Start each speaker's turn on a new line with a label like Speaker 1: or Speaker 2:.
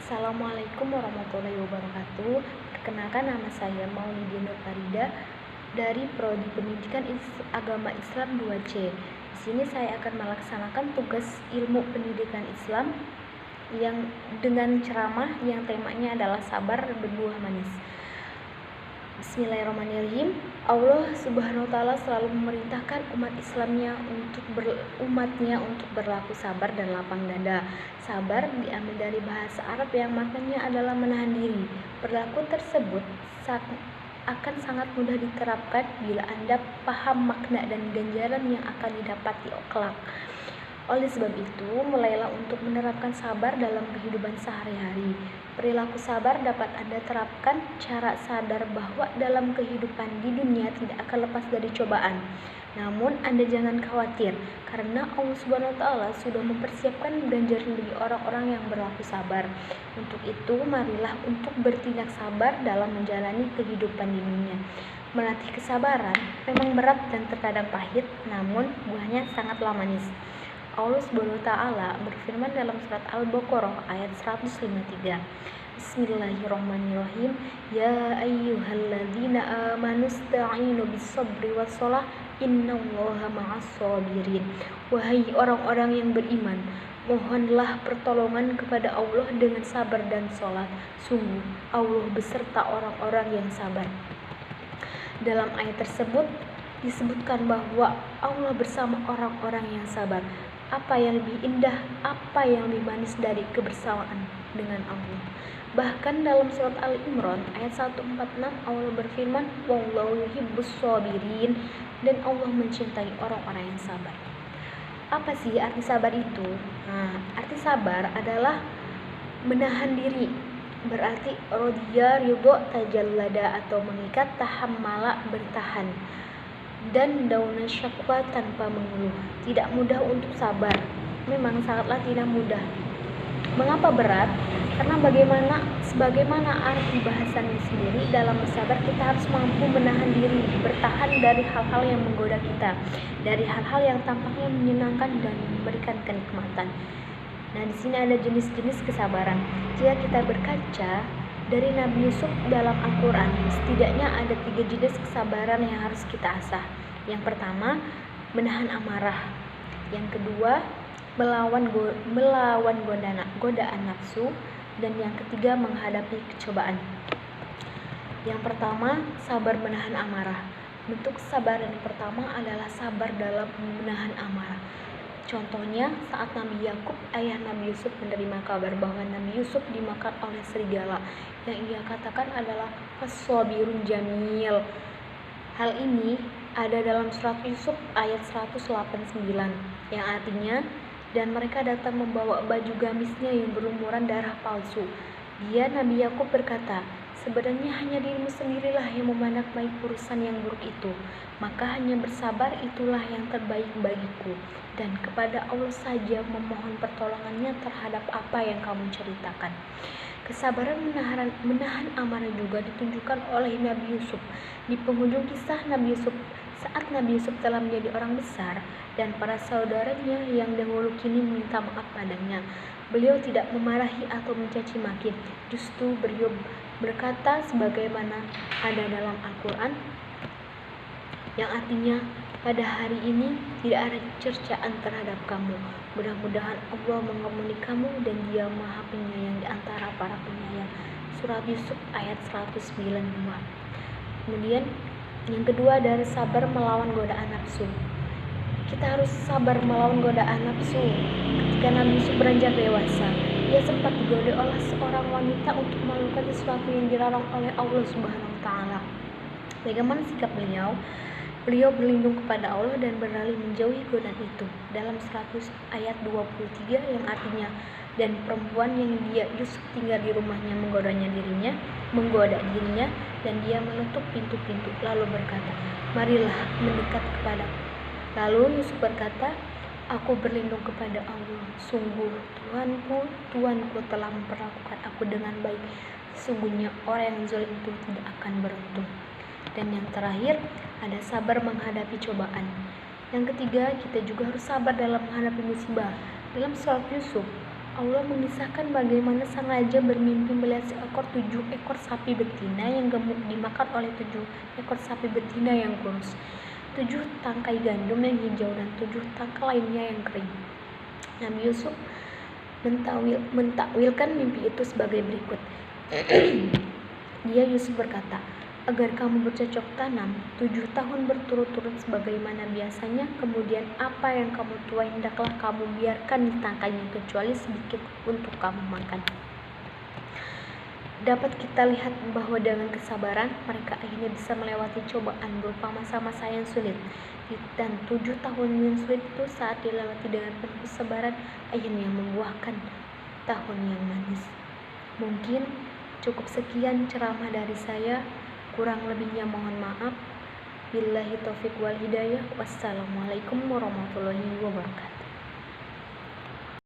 Speaker 1: Assalamualaikum warahmatullahi wabarakatuh. Perkenalkan, nama saya Maulidi Nur Farida dari Prodi Pendidikan Agama Islam 2C. Di sini saya akan melaksanakan tugas ilmu pendidikan Islam yang dengan ceramah yang temanya adalah sabar berbuah manis. Bismillahirrahmanirrahim. Allah Subhanahu wa taala selalu memerintahkan umatnya untuk berlaku sabar dan lapang dada. Sabar diambil dari bahasa Arab yang maknanya adalah menahan diri. Perilaku tersebut akan sangat mudah diterapkan bila Anda paham makna dan ganjaran yang akan didapati kelak. Oleh sebab itu, mulailah untuk menerapkan sabar dalam kehidupan sehari-hari. Perilaku sabar dapat Anda terapkan cara sadar bahwa dalam kehidupan di dunia tidak akan lepas dari cobaan. Namun, Anda jangan khawatir, karena Allah Subhanahu wa taala sudah mempersiapkan ganjaran bagi orang-orang yang berlaku sabar. Untuk itu, marilah untuk bertindak sabar dalam menjalani kehidupan di dunia. Melatih kesabaran memang berat dan terkadang pahit, namun buahnya sangatlah manis. Allah Subhanahu wa taala berfirman dalam surat Al-Baqarah ayat 153. Bismillahirrahmanirrahim. Ya ayyuhalladzina amanu ista'inu bis-sabri was-shalah innallaha ma'as-shabirin. Wahai orang-orang yang beriman, mohonlah pertolongan kepada Allah dengan sabar dan salat. Sungguh Allah beserta orang-orang yang sabar. Dalam ayat tersebut disebutkan bahwa Allah bersama orang-orang yang sabar. Apa yang lebih indah, apa yang lebih manis dari kebersamaan dengan Allah. Bahkan dalam surat Al-Imran ayat 146 Allah berfirman, wallahu yuhibbus shabirin, dan Allah mencintai orang-orang yang sabar. Apa sih arti sabar itu? Arti sabar adalah menahan diri. Berarti rodiya, ridho, tajallada atau mengikat, tahammala, bertahan, dan dauna syakwa tanpa mengeluh. Tidak mudah untuk sabar, memang sangatlah tidak mudah. Mengapa berat? Karena sebagaimana arti bahasanya sendiri, dalam bersabar kita harus mampu menahan diri, bertahan dari hal-hal yang menggoda kita, dari hal-hal yang tampaknya menyenangkan dan memberikan kenikmatan. Nah, di sini ada jenis-jenis kesabaran. Jika kita berkaca dari Nabi Yusuf dalam Al-Quran, setidaknya ada 3 jenis kesabaran yang harus kita asah. Yang pertama, menahan amarah. Yang kedua, melawan godaan nafsu. Dan yang ketiga, menghadapi kecobaan. Yang pertama, sabar menahan amarah. Bentuk kesabaran yang pertama adalah sabar dalam menahan amarah. Contohnya saat Nabi Yakub, ayah Nabi Yusuf, menerima kabar bahwa Nabi Yusuf dimakan oleh serigala. Yang ia katakan adalah as-sabirun jamil. Hal ini ada dalam surat Yusuf ayat 189 yang artinya, dan mereka datang membawa baju gamisnya yang berlumuran darah palsu. Dia, Nabi Yakub, berkata, sebenarnya hanya dirimu sendirilah yang memandang baik urusan yang buruk itu. Maka hanya bersabar itulah yang terbaik bagiku. Dan kepada Allah saja memohon pertolongannya terhadap apa yang kamu ceritakan. Kesabaran menahan amarah juga ditunjukkan oleh Nabi Yusuf. Di penghujung kisah Nabi Yusuf, saat Nabi Yusuf telah menjadi orang besar dan para saudaranya yang dahulu kini meminta maaf padanya, beliau tidak memarahi atau mencaci maki, justru beliau berkata sebagaimana ada dalam Al-Quran, yang artinya, pada hari ini tidak ada cercaan terhadap kamu. Mudah-mudahan Allah mengampuni kamu dan Dia Maha Penyayang di antara para penyayang. Surat Yusuf ayat 192. Kemudian yang kedua dari sabar melawan godaan nafsu. Kita harus sabar melawan godaan nafsu. Ketika Nabi Yusuf beranjak dewasa, ia sempat digoda oleh seorang wanita untuk melakukan sesuatu yang dilarang oleh Allah Subhanahu wa taala. Bagaimana sikap beliau? Beliau berlindung kepada Allah dan beralih menjauhi godaan itu. Dalam 100 ayat 23 yang artinya, dan perempuan yang dia Yusuf tinggal di rumahnya menggoda dirinya, dan dia menutup pintu-pintu lalu berkata, marilah mendekat kepadaku. Lalu Yusuf berkata, aku berlindung kepada Allah. Sungguh Tuanku telah memperlakukan aku dengan baik. Sesungguhnya orang yang zalim itu tidak akan beruntung. Dan yang terakhir, ada sabar menghadapi cobaan. Yang ketiga, kita juga harus sabar dalam menghadapi musibah. Dalam surat Yusuf Allah mengisahkan bagaimana sang raja bermimpi melihat 7 ekor sapi betina yang gemuk dimakan oleh 7 ekor sapi betina yang kurus, 7 tangkai gandum yang hijau dan 7 tangkai lainnya yang kering. Nabi Yusuf mentakwilkan mimpi itu sebagai berikut. Dia Yusuf berkata, agar kamu bercocok tanam 7 tahun berturut-turut sebagaimana biasanya, kemudian apa yang kamu tuai hendaklah kamu biarkan di tangkainya kecuali sedikit untuk kamu makan. Dapat kita lihat bahwa dengan kesabaran mereka akhirnya bisa melewati cobaan berupa masa-masa yang sulit, dan 7 tahun yang sulit itu saat dilewati dengan penuh kesabaran akhirnya membuahkan tahun yang manis. Mungkin cukup sekian ceramah dari saya. Kurang lebihnya mohon maaf. Billahi taufiq wal hidayah. Wassalamualaikum warahmatullahi wabarakatuh.